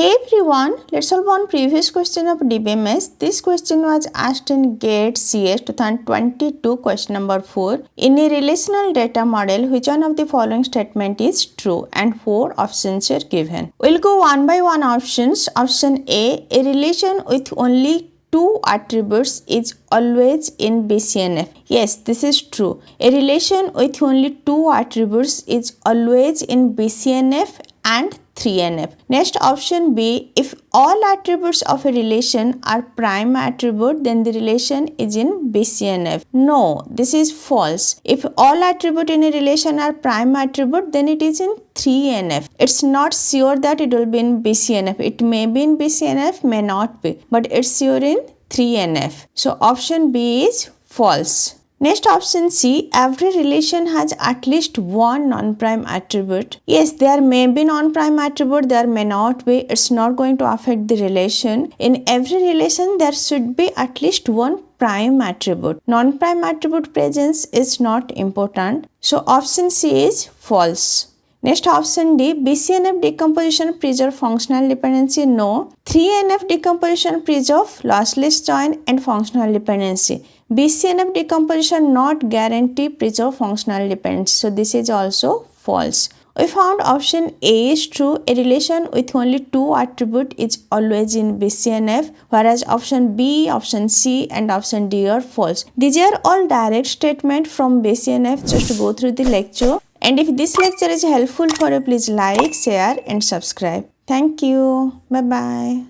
Hey everyone, let's solve one previous question of DBMS. This question was asked in GATE CS 2022 question number 4. In a relational data model, which one of the following statement is true? And 4 options are given. We'll go one by one options. Option A relation with only two attributes is always in BCNF. Yes, this is true. A relation with only two attributes is always in BCNF and 3NF. Next, option B, if all attributes of a relation are prime attribute, then the relation is in BCNF. No, this is false. If all attributes in a relation are prime attribute, then it is in 3NF. It's not sure that it will be in BCNF. It may be in BCNF, may not be, but it's sure in 3NF. So option B is false. Next, option C, every relation has at least one non-prime attribute. Yes, there may be non-prime attribute, there may not be. It's not going to affect the relation. In every relation, there should be at least one prime attribute. Non-prime attribute presence is not important. So option C is false. Next, option D, BCNF decomposition preserve functional dependency. No. 3NF decomposition preserve lossless join and functional dependency. BCNF decomposition not guarantee preserve functional dependency. So this is also false. We found option A is true. A relation with only two attributes is always in BCNF, whereas option B, option C and option D are false. These are all direct statements from BCNF. Just go through the lecture. And if this lecture is helpful for you, please like, share and subscribe. Thank you. Bye-bye.